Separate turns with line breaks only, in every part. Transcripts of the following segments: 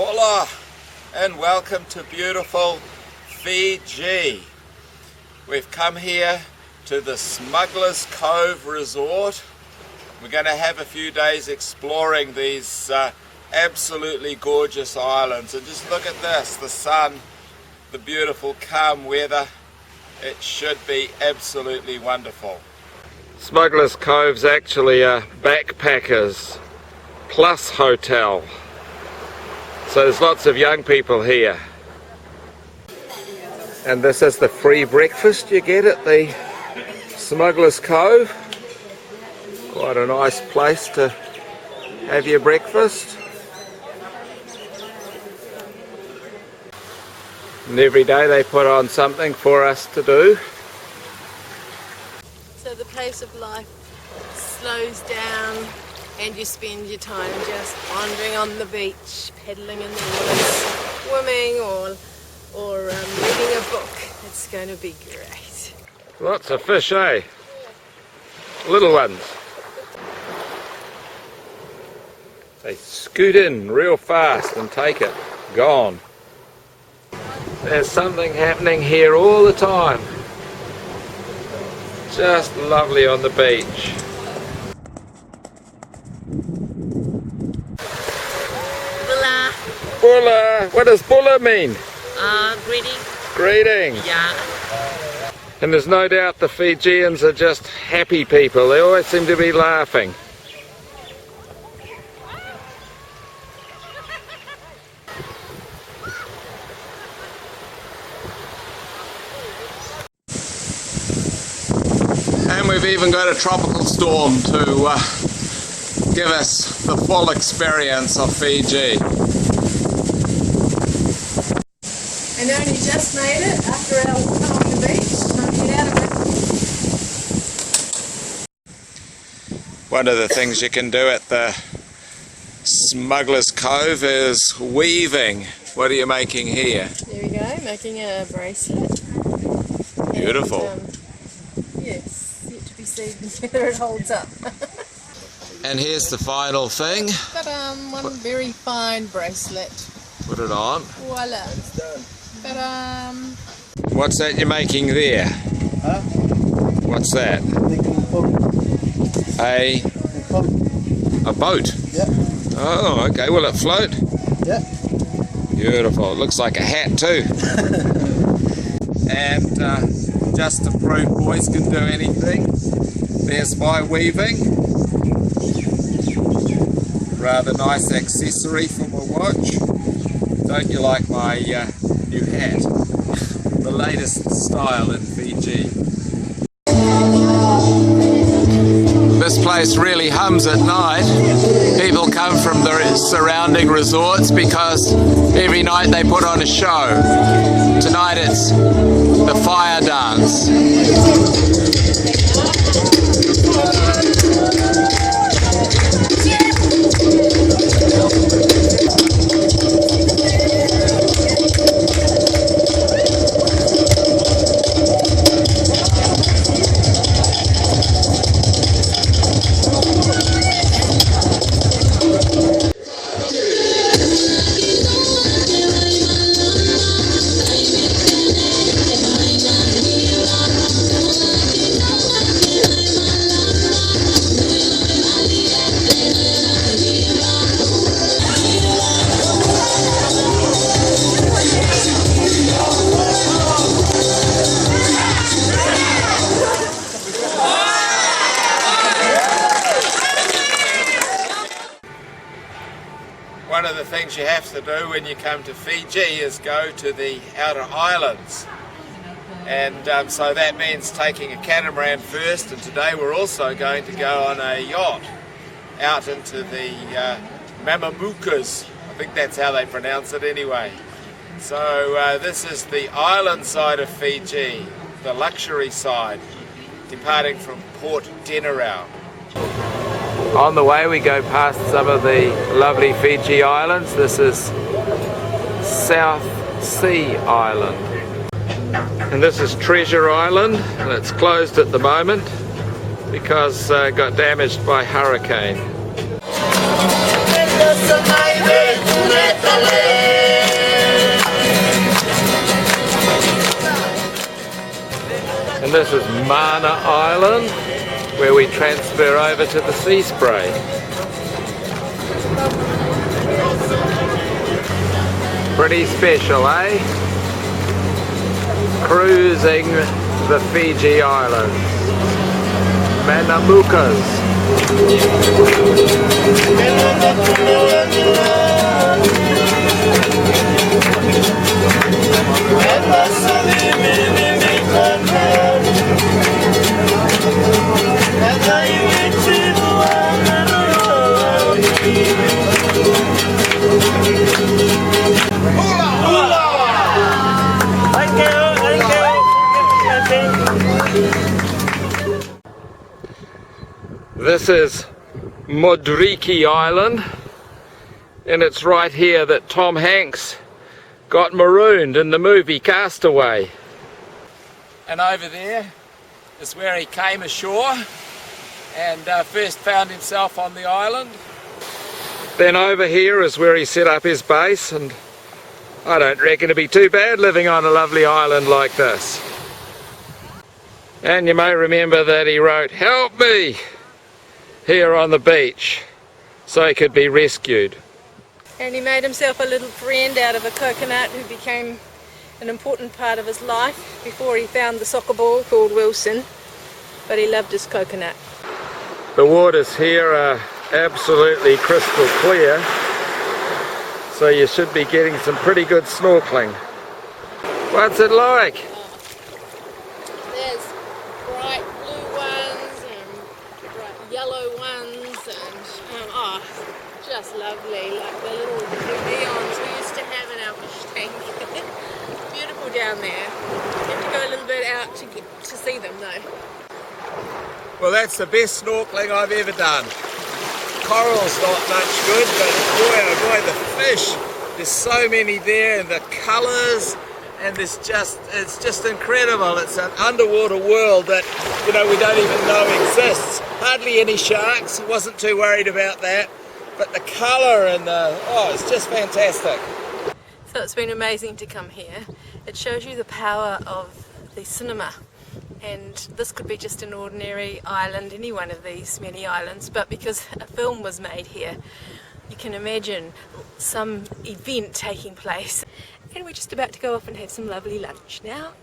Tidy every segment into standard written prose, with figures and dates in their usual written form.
Hola and welcome to beautiful Fiji. We've come here to the Smuggler's Cove Resort. We're going to have a few days exploring these absolutely gorgeous islands, and just look at this, the sun, the beautiful calm weather. It should be absolutely wonderful. Smuggler's Cove's actually a backpackers plus hotel, so there's lots of young people here. And this is the free breakfast you get at the Smuggler's Cove. Quite a nice place to have your breakfast. And every day they put on something for us to do.
So the pace of life slows down and you spend your time just wandering on the beach, paddling in the water, swimming or reading a book. It's going to be great.
Lots of fish, eh? Little ones. They scoot in real fast and take it. Gone. There's something happening here all the time. Just lovely on the beach.
Bula.
Bula. What does bula mean?
Greeting.
Greeting.
Yeah.
And there's no doubt the Fijians are just happy people. They always seem to be laughing. And we've even got a tropical storm to give us the full experience of Fiji.
And only just made it after our time on the beach. Time to get out of it.
One of the things you can do at the Smuggler's Cove is weaving. What are you making here?
There we go, making a bracelet.
Beautiful.
And, yes, yet to be seen whether it holds up.
And here's the final thing.
Ta-da! One very fine bracelet.
Put it on.
Voila. Ta-da!
What's that you're making there?
Huh?
What's that? A boat?
Yeah.
Oh, okay. Will it float?
Yeah.
Beautiful. It looks like a hat too. And just to prove boys can do anything, there's my weaving. Rather nice accessory for my watch. Don't you like my new hat? The latest style in Fiji. This place really hums at night. People come from the surrounding resorts because every night they put on a show. Tonight it's the fire dance. One of the things you have to do when you come to Fiji is go to the outer islands, and so that means taking a catamaran first, and today we're also going to go on a yacht out into the Mamamukas. I think that's how they pronounce it anyway. So this is the island side of Fiji, the luxury side, departing from Port Denarau. On the way we go past some of the lovely Fiji islands. This is South Sea Island. And this is Treasure Island, and it's closed at the moment because it got damaged by hurricane. And this is Mana Island, where we transfer over to the sea spray. Pretty special, eh? Cruising the Fiji Islands. Manamukas. This is Modriki Island, and it's right here that Tom Hanks got marooned in the movie Castaway. And over there is where he came ashore and first found himself on the island. Then over here is where he set up his base, and I don't reckon it'd be too bad living on a lovely island like this. And you may remember that he wrote, "Help me," here on the beach, so he could be rescued.
And he made himself a little friend out of a coconut who became an important part of his life before he found the soccer ball called Wilson, but he loved his coconut.
The waters here are absolutely crystal clear, so you should be getting some pretty good snorkeling. What's it like?
There's bright blue ones and bright yellow ones and oh, just lovely, like the little neons we used to have in our fish tank. Beautiful down there. You have to go a little bit out to see them though.
Well, that's the best snorkeling I've ever done. Coral's not much good, but boy oh boy, the fish, there's so many there, and the colours, and it's just incredible. It's an underwater world that, you know, we don't even know exists. Hardly any sharks, wasn't too worried about that, but the colour and it's just fantastic.
So it's been amazing to come here. It shows you the power of the cinema. And this could be just an ordinary island, any one of these many islands, but because a film was made here, you can imagine some event taking place. And we're just about to go off and have some lovely lunch now.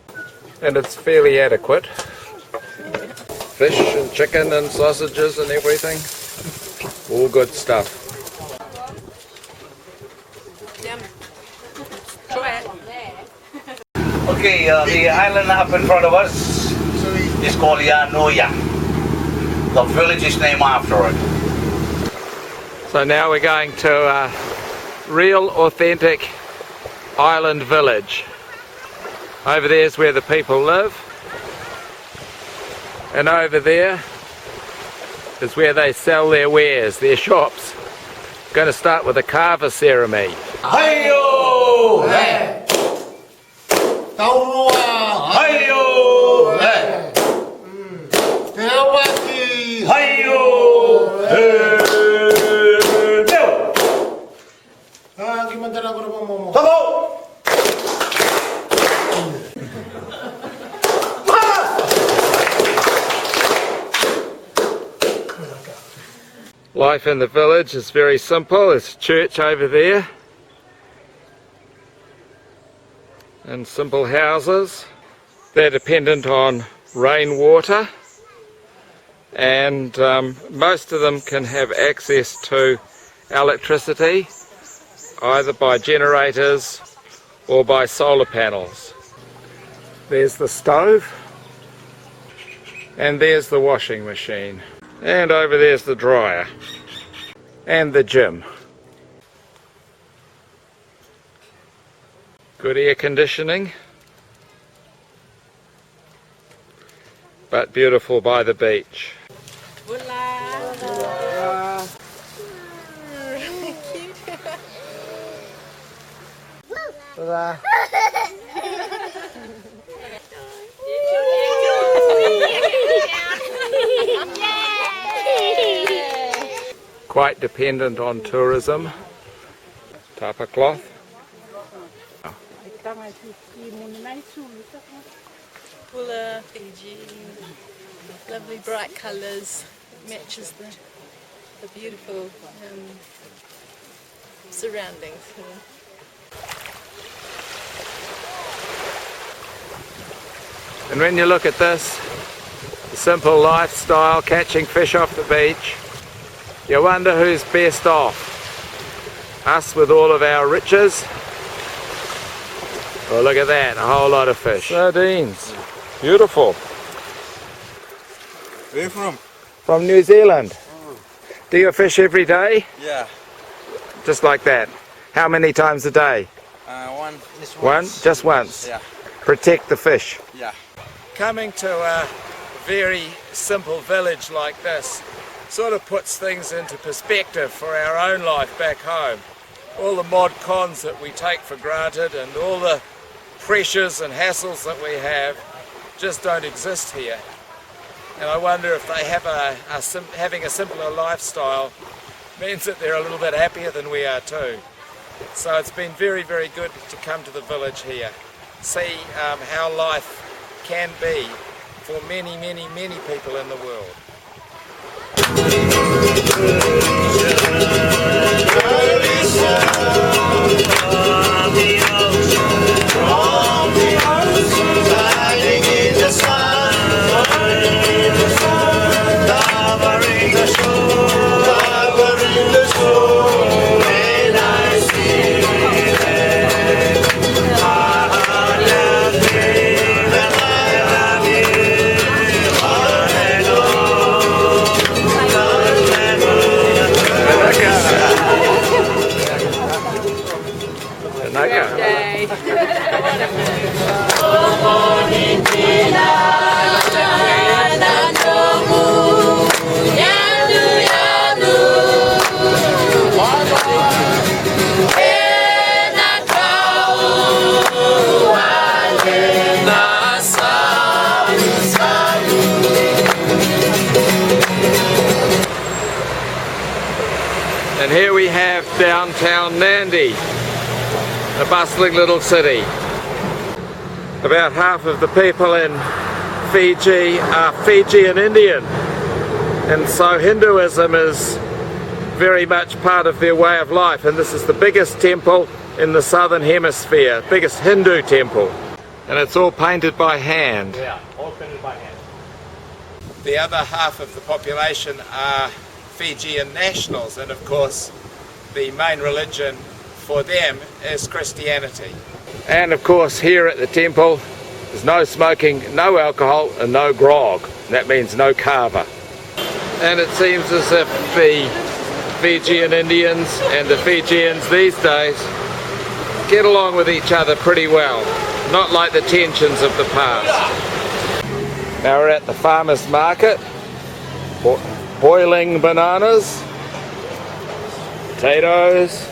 And it's fairly adequate. Fish and chicken and sausages and everything. All good stuff.
Yum. Try it.
Okay, the island up in front of us is called Yanoya. The village is named after it.
So now we're going to a real authentic island village. Over there is where the people live, and over there is where they sell their wares, their shops. Going to start with a carver ceremony.
Hi-yo! Hey! Hi-yo! Hey! Hi-yo! Hey!
Life in the village is very simple. There's a church over there and simple houses. They're dependent on rainwater, and most of them can have access to electricity either by generators or by solar panels. There's the stove, and there's the washing machine, and over there's the dryer and the gym. Good air conditioning, but beautiful by the beach. Quite dependent on tourism. Tapa cloth.
Pula, Fiji, lovely bright colours, matches the beautiful surroundings here.
And when you look at this, the simple lifestyle, catching fish off the beach, you wonder who's best off. Us with all of our riches. Oh, look at that, a whole lot of fish. Sardines. Beautiful.
Where you from?
From New Zealand. Do you fish every day?
Yeah.
Just like that. How many times a day?
One. Just
One?
once.
Just once?
Yeah.
Protect the fish.
Yeah.
Coming to a very simple village like this sort of puts things into perspective for our own life back home. All the mod cons that we take for granted and all the pressures and hassles that we have just don't exist here. And I wonder if they have having a simpler lifestyle means that they're a little bit happier than we are too. So it's been very, very good to come to the village here, see how life can be for many, many, many people in the world. And here we have downtown Nandi, a bustling little city. About half of the people in Fiji are Fijian Indian, and so Hinduism is very much part of their way of life, and this is the biggest temple in the southern hemisphere, biggest Hindu temple, and it's all painted by hand.
Yeah, all painted by hand.
The other half of the population are Fijian nationals, and of course the main religion for them is Christianity. And of course here at the temple there's no smoking, no alcohol and no grog. That means no kava. And it seems as if the Fijian Indians and the Fijians these days get along with each other pretty well, not like the tensions of the past. Now we're at the farmers market, boiling bananas, potatoes,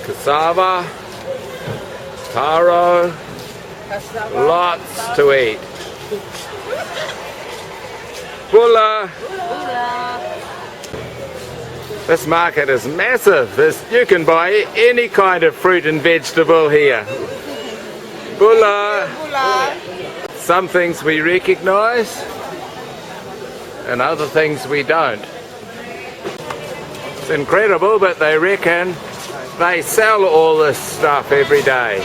cassava, taro, lots to eat. Pula! This market is massive. You can buy any kind of fruit and vegetable here. Pula! Some things we recognise and other things we don't. It's incredible, but they reckon they sell all this stuff every day.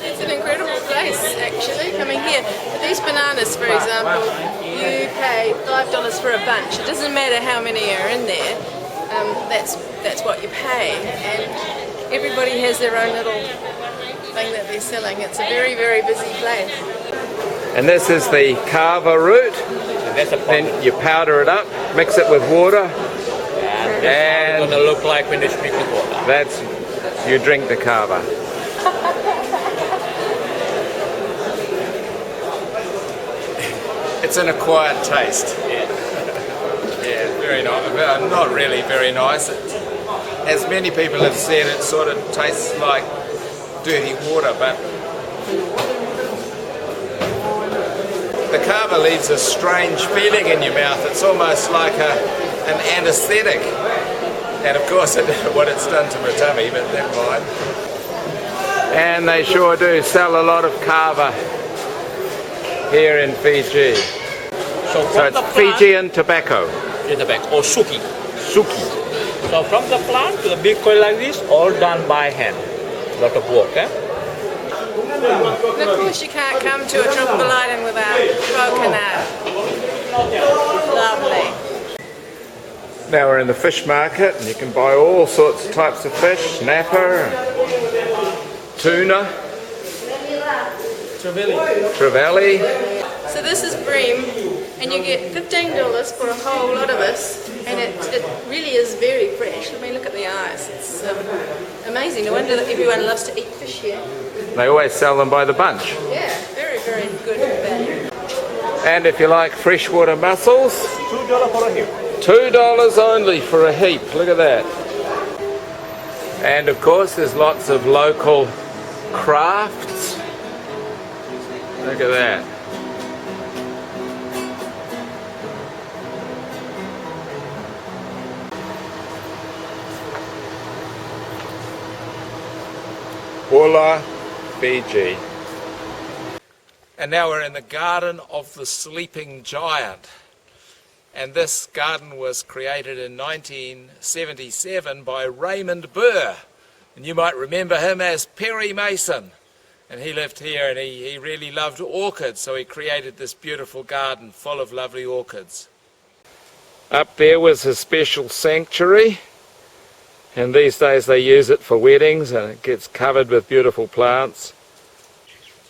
It's an incredible place actually, coming here. For these bananas, for example, you pay $5 for a bunch. It doesn't matter how many are in there, that's what you pay. And everybody has their own little thing that they're selling. It's a very, very busy place.
And this is the kava root. Then you powder it up, mix it with water, and
It's gonna look like when you drink the water.
that's you drink the kava. It's an acquired taste. Yeah, very nice. Well, not really very nice. As many people have said, it sort of tastes like dirty water, but the kava leaves a strange feeling in your mouth. It's almost like an anesthetic. And of course what it's done to my tummy, but never mind. And they sure do sell a lot of kava here in Fiji. So it's Fijian tobacco.
Tobacco or suki.
Suki.
So from the plant to the big coil like this, all done by hand. Lot of work, eh?
And of course you can't come to a tropical island without coconut. Lovely.
Now we're in the fish market and you can buy all sorts of types of fish, snapper, tuna, trevally.
So this is bream, and you get $15 for a whole lot of this, and it really is very fresh. I mean, look at the eyes. It's amazing. No wonder that everyone loves to eat fish here.
They always sell them by the bunch.
Yeah, very, very good value.
And if you like freshwater mussels,
$2 for a heap.
$2 only for a heap. Look at that. And of course there's lots of local crafts. Look at that. Hola, Fiji. And now we're in the Garden of the Sleeping Giant. And this garden was created in 1977 by Raymond Burr. And you might remember him as Perry Mason. And he lived here and he really loved orchids, so he created this beautiful garden full of lovely orchids. Up there was his special sanctuary. And these days they use it for weddings and it gets covered with beautiful plants.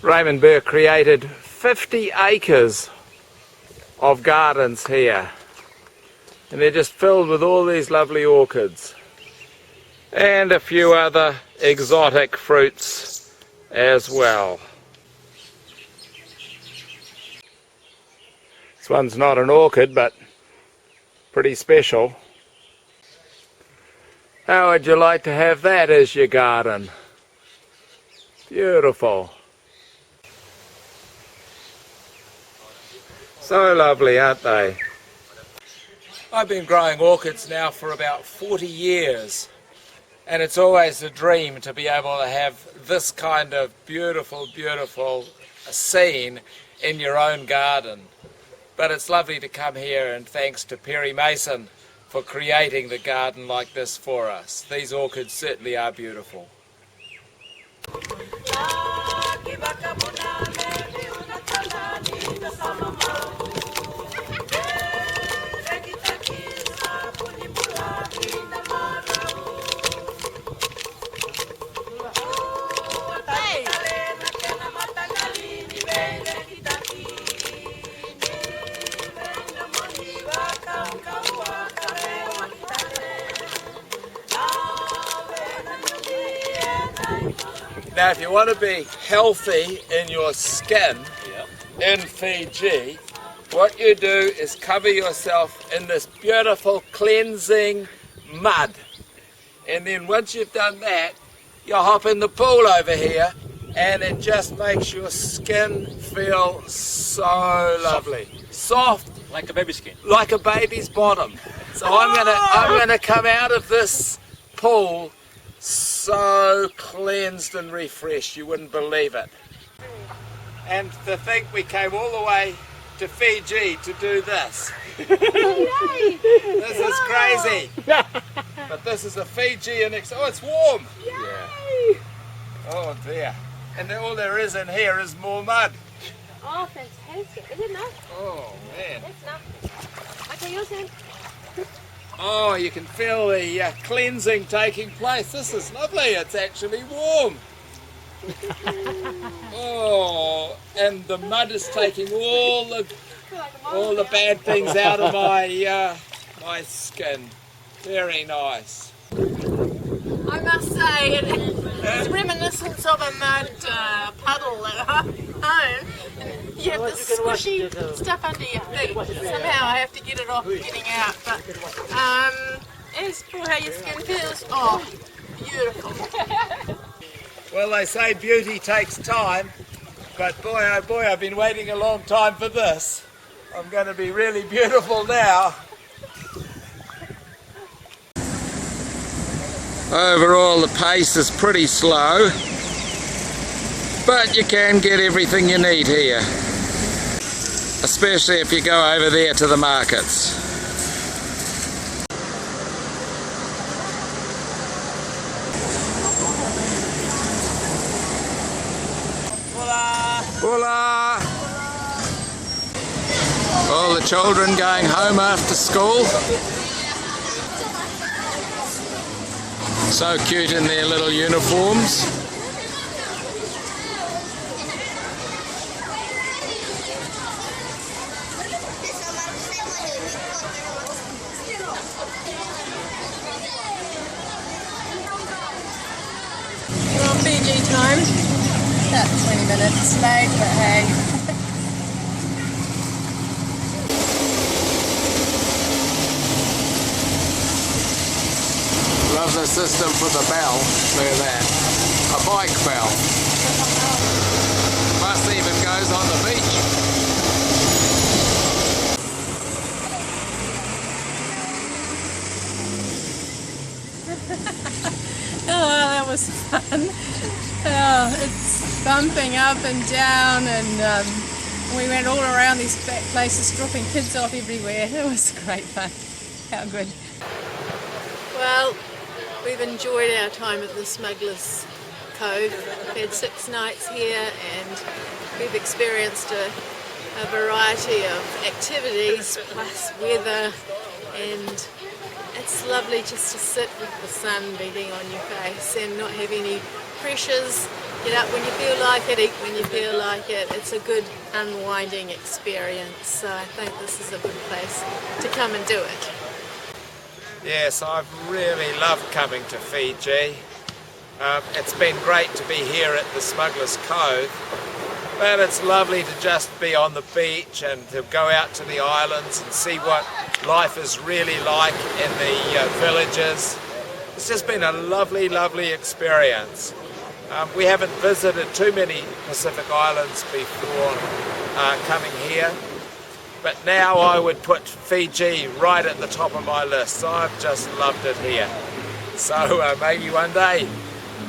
Raymond Burr created 50 acres of gardens here, and they're just filled with all these lovely orchids and a few other exotic fruits as well. This one's not an orchid, but pretty special. How would you like to have that as your garden? Beautiful. So lovely, aren't they? I've been growing orchids now for about 40 years, and it's always a dream to be able to have this kind of beautiful, beautiful scene in your own garden. But it's lovely to come here, and thanks to Perry Mason for creating the garden like this for us. These orchids certainly are beautiful. Now if you want to be healthy in your skin in Fiji, what you do is cover yourself in this beautiful cleansing mud. And then once you've done that, you hop in the pool over here and it just makes your skin feel so lovely. Soft.
Like a baby skin.
Like a baby's bottom. So I'm gonna come out of this pool so cleansed and refreshed, you wouldn't believe it. And to think we came all the way to Fiji to do this. This is crazy. But this is a Fijian, oh, it's warm.
Yay!
Oh dear. And all there is in here is more mud.
Oh, fantastic. Is it enough?
Oh man.
That's enough. Okay, yours then.
Oh, you can feel the cleansing taking place. This is lovely. It's actually warm. Oh, and the mud is taking all the bad things out of my my skin. Very nice.
I must say, it's reminiscent of a mud puddle at home. You have this squishy stuff under your feet. Somehow I have to get it off getting out. But as for how your skin feels, oh, beautiful.
Well, they say beauty takes time, but boy, oh boy, I've been waiting a long time for this. I'm going to be really beautiful now. Overall the pace is pretty slow, but you can get everything you need here, especially if you go over there to the markets. Hola! All the children going home after school. So cute in their little uniforms.
We're on Fiji time. About 20 minutes late, but hey.
Love the system for the bell. Look at that. A bike bell. Plus even goes on the beach.
Oh, that was fun. Oh, it's bumping up and down, and we went all around these back places, dropping kids off everywhere. It was great fun. How good. Well, we've enjoyed our time at the Smugglers Cove. We had 6 nights here and we've experienced a variety of activities plus weather, and it's lovely just to sit with the sun beating on your face and not have any pressures. Get up when you feel like it, eat when you feel like it. It's a good unwinding experience, so I think this is a good place to come and do it.
Yes, I've really loved coming to Fiji. It's been great to be here at the Smugglers Cove, but it's lovely to just be on the beach and to go out to the islands and see what life is really like in the villages. It's just been a lovely, lovely experience. We haven't visited too many Pacific islands before coming here, but now I would put Fiji right at the top of my list. I've just loved it here. So maybe one day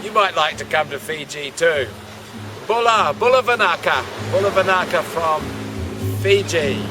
you might like to come to Fiji too. Bula Vanaka from Fiji.